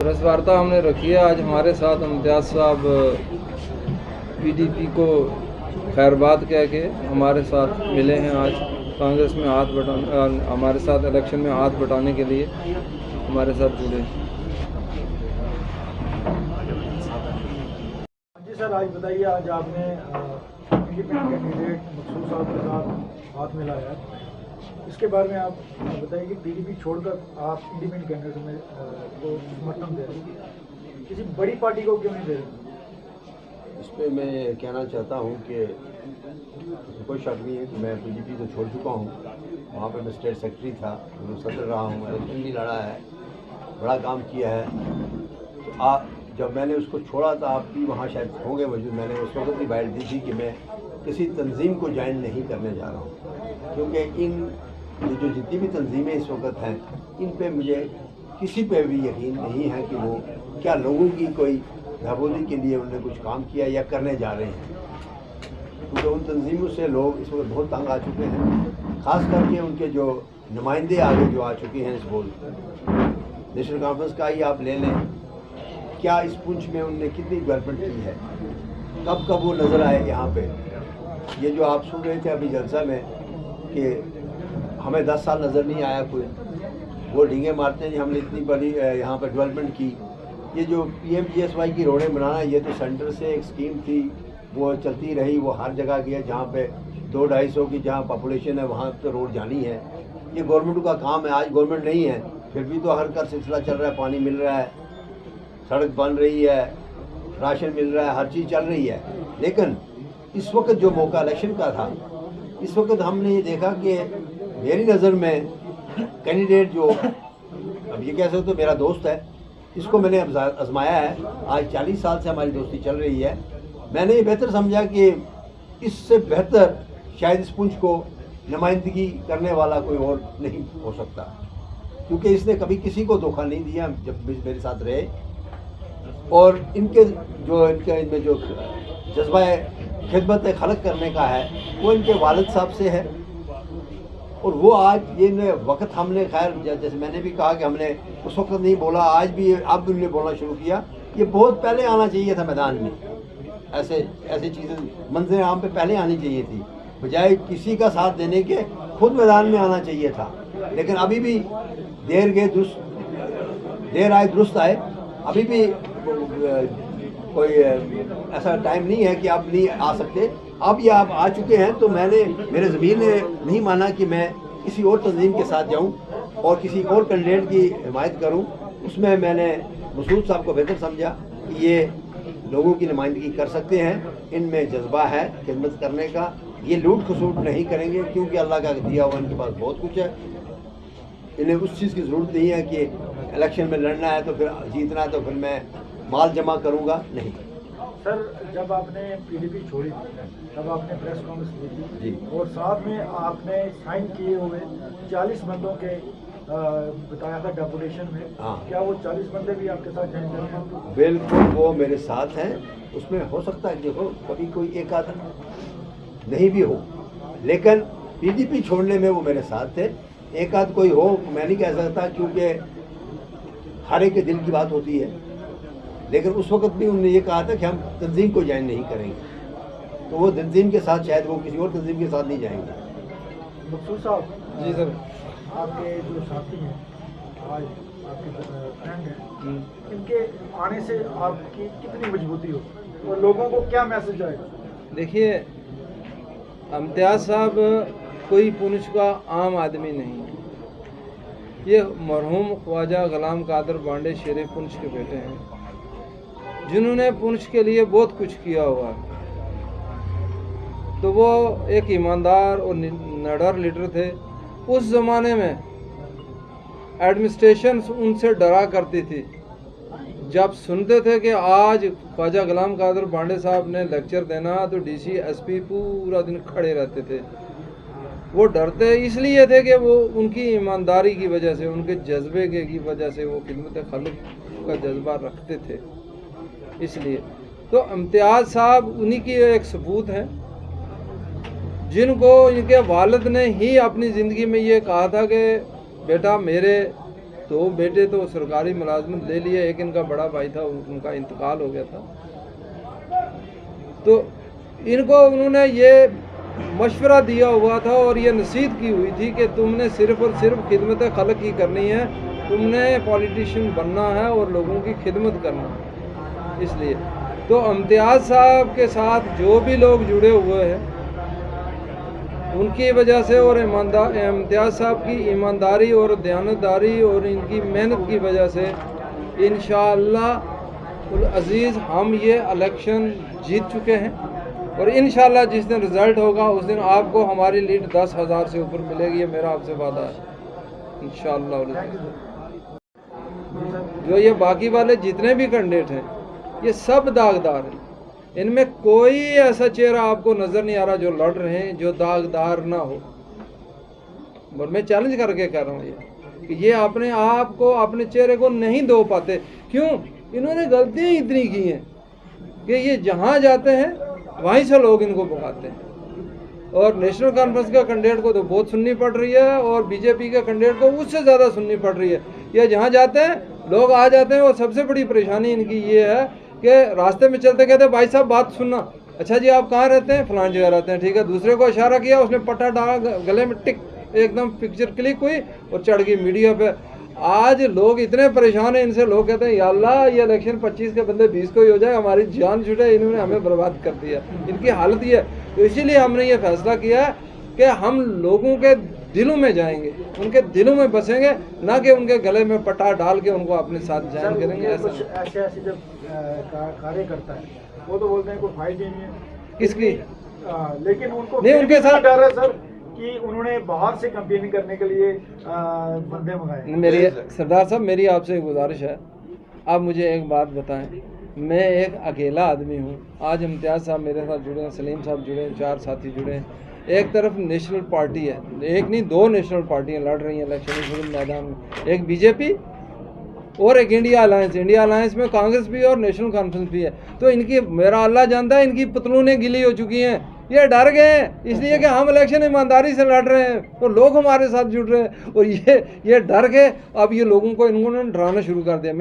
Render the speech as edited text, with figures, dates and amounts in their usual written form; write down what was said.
Press वार्ता हमने रखी है। आज हमारे साथ इम्तियाज़ साहब PDP को खैरबाद कह के हमारे साथ मिले हैं। आज कांग्रेस में हाथ बटाने, हमारे साथ इलेक्शन में हाथ बटाने के लिए हमारे साथ जुड़े। जी सर, आज बताइए, आज आपने इंडिपेंडेंट कैंडिडेट मकसूद साहब के साथ हाथ मिलाया है, इसके बारे में आप बताइए कि PDP छोड़कर आप इंडिपेंडेंट कैंडिडेट में को समर्थन दे रहे हैं, किसी बड़ी पार्टी को क्यों नहीं दे रहे? इस पर मैं ये कहना चाहता हूँ कि कोई शक नहीं है कि मैं PDP को छोड़ चुका हूँ। वहाँ पे मैं स्टेट सेक्रेटरी था, मैं सदर रहा हूँ, इलेक्शन भी लड़ा है, बड़ा काम किया है। तो जब मैंने उसको छोड़ा था, आप भी वहाँ शायद होंगे मौजूद, मैंने उस वक्त भी बाइट दी थी कि मैं किसी तंजीम को ज्वाइन नहीं करने जा रहा हूँ, क्योंकि इन जो जितनी भी तंजीमें इस वक्त हैं, इन पे मुझे किसी पे भी यकीन नहीं है कि वो क्या लोगों की कोई बहबूदी के लिए उन्होंने कुछ काम किया या करने जा रहे हैं, क्योंकि उन तंजीमों से लोग इस वक्त बहुत तंग आ चुके हैं। ख़ास करके उनके जो नुमाइंदे आगे जो आ चुके हैं, इस बोल नेशनल कॉन्फ्रेंस का ही आप ले लें, क्या इस पुंछ में उनने कितनी डेवलपमेंट की है, कब कब वो नज़र आए यहाँ पे। ये जो आप सुन रहे थे अभी जलसा में कि हमें 10 साल नज़र नहीं आया कोई, वो डींगे मारते हैं हमने इतनी बड़ी यहाँ पर डेवलपमेंट की। ये जो PMGSY की रोडें बनाना, ये तो सेंटर से एक स्कीम थी, वो चलती रही, वो हर जगह गया जहाँ पे 200-250 की जहाँ पॉपुलेशन है वहाँ पे रोड जानी है। ये गवर्नमेंट का काम है। आज गवर्नमेंट नहीं है, फिर भी तो हर का सिलसिला चल रहा है, पानी मिल रहा है, सड़क बन रही है, राशन मिल रहा है, हर चीज़ चल रही है। लेकिन इस वक्त जो मौका इलेक्शन का था, इस वक्त हमने ये देखा कि मेरी नज़र में कैंडिडेट जो अब ये कह सकते हो मेरा दोस्त है, इसको मैंने आजमाया है। आज 40 साल से हमारी दोस्ती चल रही है। मैंने ये बेहतर समझा कि इससे बेहतर शायद इस पुंछ को नुमाइंदगी करने वाला कोई और नहीं हो सकता, क्योंकि इसने कभी किसी को धोखा नहीं दिया जब मेरे साथ रहे। और इनके जो इनमें जो जज्बा खिदमत खलक करने का है, वो इनके वालिद साहब से है। और वो आज ये वक्त हमने खैर जैसे मैंने भी कहा कि हमने उस वक्त नहीं बोला, आज भी अब भी उन्होंने बोलना शुरू किया। ये बहुत पहले आना चाहिए था मैदान में, ऐसे चीज़ें मंजर आम पे पहले आनी चाहिए थी, बजाय किसी का साथ देने के खुद मैदान में आना चाहिए था। लेकिन अभी भी देर आए दुरुस्त आए, अभी भी कोई ऐसा टाइम नहीं है कि आप नहीं आ सकते। अब ये आप आ चुके हैं, तो मेरे ज़मीर ने नहीं माना कि मैं किसी और तंजीम के साथ जाऊं और किसी और कैंडिडेट की हिमायत करूं। उसमें मैंने मसूद साहब को बेहतर समझा कि ये लोगों की नुमाइंदगी कर सकते हैं, इनमें जज्बा है खिदमत करने का, ये लूट खसूट नहीं करेंगे, क्योंकि अल्लाह का दिया हुआ इनके पास बहुत कुछ है। इन्हें उस चीज़ की ज़रूरत नहीं है कि इलेक्शन में लड़ना है तो फिर जीतना है तो फिर मैं माल जमा करूँगा, नहीं। सर, जब आपने PDP छोड़ी तब आपने प्रेस कॉन्फ्रेंस ली थी जी, और साथ में आपने साइन किए हुए 40 बंदों के बताया था डेपुटेशन में। हाँ। क्या वो 40 बंदे भी आपके साथ ज्वाइन करेंगे? बिल्कुल, वो मेरे साथ हैं। उसमें हो सकता है देखो कभी कोई एक आध नहीं भी हो, लेकिन PDP छोड़ने में वो मेरे साथ थे। एक आध कोई हो मैं नहीं कह सकता, क्योंकि हर एक के दिल की बात होती है। लेकिन उस वक्त भी उन्होंने ये कहा था कि हम तंजीम को ज्वाइन नहीं करेंगे, तो वो तंजीम के साथ शायद वो किसी और तंजीम के साथ नहीं जाएंगे। मकसूद साहब, जी सर, आपके जो साथी हैं, आज आपके फ्रेंड हैं, इनके आने से आपकी कितनी मजबूती हो और लोगों को क्या मैसेज आएगा? देखिए, इम्तियाज़ साहब कोई पुंछ का आम आदमी नहीं है। ये मरहूम ख्वाजा गुलाम कादर बांडे शेर पुंछ के बेटे हैं, जिन्होंने पुंछ के लिए बहुत कुछ किया हुआ है। तो वो एक ईमानदार और निडर लीडर थे। उस ज़माने में एडमिनिस्ट्रेशन उनसे डरा करती थी। जब सुनते थे कि आज ख्वाजा गुलाम कादर बांडे साहब ने लेक्चर देना, तो DC SP पूरा दिन खड़े रहते थे। वो डरते इसलिए थे कि वो उनकी ईमानदारी की वजह से, उनके जज्बे की वजह से वो खिदमत खलक का जज्बा रखते थे। इसलिए तो इम्तियाज़ साहब उन्हीं की एक सबूत है, जिनको इनके वालिद ने ही अपनी ज़िंदगी में ये कहा था कि बेटा मेरे दो बेटे तो सरकारी मुलाजमत ले लिए, एक इनका बड़ा भाई था उनका इंतकाल हो गया था। तो इनको उन्होंने ये मशवरा दिया हुआ था और ये नसीहत की हुई थी कि तुमने सिर्फ़ और सिर्फ खिदमत खल्क ही करनी है, तुमने पॉलिटिशियन बनना है और लोगों की खिदमत करना है। इसलिए तो इम्तियाज़ साहब के साथ जो भी लोग जुड़े हुए हैं उनकी वजह से और इम्तियाज़ साहब की ईमानदारी और दयानतदारी और इनकी मेहनत की वजह से इंशाअल्लाह अज़ीज़ हम ये इलेक्शन जीत चुके हैं और इंशाअल्लाह जिस दिन रिज़ल्ट होगा उस दिन आपको हमारी लीड 10,000 से ऊपर मिलेगी, ये मेरा आपसे वादा है इंशाअल्लाह। जो ये बाकी वाले जितने भी कैंडिडेट हैं ये सब दागदार हैं, इनमें कोई ऐसा चेहरा आपको नज़र नहीं आ रहा जो लड़ रहे हैं जो दागदार ना हो। और मैं चैलेंज करके कह रहा हूँ ये कि ये अपने आप को अपने चेहरे को नहीं धो पाते। क्यों? इन्होंने गलतियाँ इतनी की हैं कि ये जहाँ जाते हैं वहीं से लोग इनको भगाते हैं। और नेशनल कॉन्फ्रेंस का कैंडिडेट को तो बहुत सुननी पड़ रही है और बीजेपी के कैंडिडेट को उससे ज़्यादा सुननी पड़ रही है। ये जहाँ जाते हैं लोग आ जाते हैं और सबसे बड़ी परेशानी इनकी ये है कि रास्ते में चलते कहते भाई साहब बात सुनना, अच्छा जी आप कहाँ रहते हैं? फलान जगह रहते हैं, ठीक है। दूसरे को इशारा किया, उसने पट्टा डाला गले में, टिक, एकदम पिक्चर क्लिक हुई और चढ़ गई मीडिया पे। आज लोग इतने परेशान हैं इनसे, लोग कहते हैं या अल्लाह ये इलेक्शन 25 के बदले 20 को ही हो जाए, हमारी जान छूटे, इन्होंने हमें बर्बाद कर दिया। इनकी हालत ये है। तो इसीलिए हमने ये फैसला किया कि हम लोगों के दिलों में जाएंगे, उनके दिलों में बसेंगे, ना कि उनके गले में पट्टा डाल के उनको अपने साथ ज्वाइन करेंगे। ऐसे जब कार्य करता है वो तो बोलते हैं कोई फायदा नहीं है किसकी, लेकिन उनको नहीं उनके साथ डर है सर कि उन्होंने बाहर से कैंपेनिंग करने के लिए बंदे मंगाए। मेरी सरदार साहब मेरी आपसे एक गुजारिश है, आप मुझे एक बात बताएं, मैं एक अकेला आदमी हूँ। आज इम्तियाज़ साहब मेरे साथ जुड़े हैं, सलीम साहब जुड़े हैं, 4 साथी जुड़े हैं। एक तरफ नेशनल पार्टी है, एक नहीं 2 नेशनल पार्टियाँ लड़ रही हैं इलेक्शन इस मैदान में, एक बीजेपी और एक इंडिया अलायंस। इंडिया अलायंस में कांग्रेस भी है और नेशनल कॉन्फ्रेंस भी है। तो इनकी, मेरा अल्लाह जानता है, इनकी पतलूनें गिली हो चुकी हैं, ये डर गए हैं इसलिए कि हम इलेक्शन ईमानदारी से लड़ रहे हैं तो लोग हमारे साथ जुड़ रहे हैं और ये डर के अब ये लोगों को इन्होंने डराना शुरू कर दिया।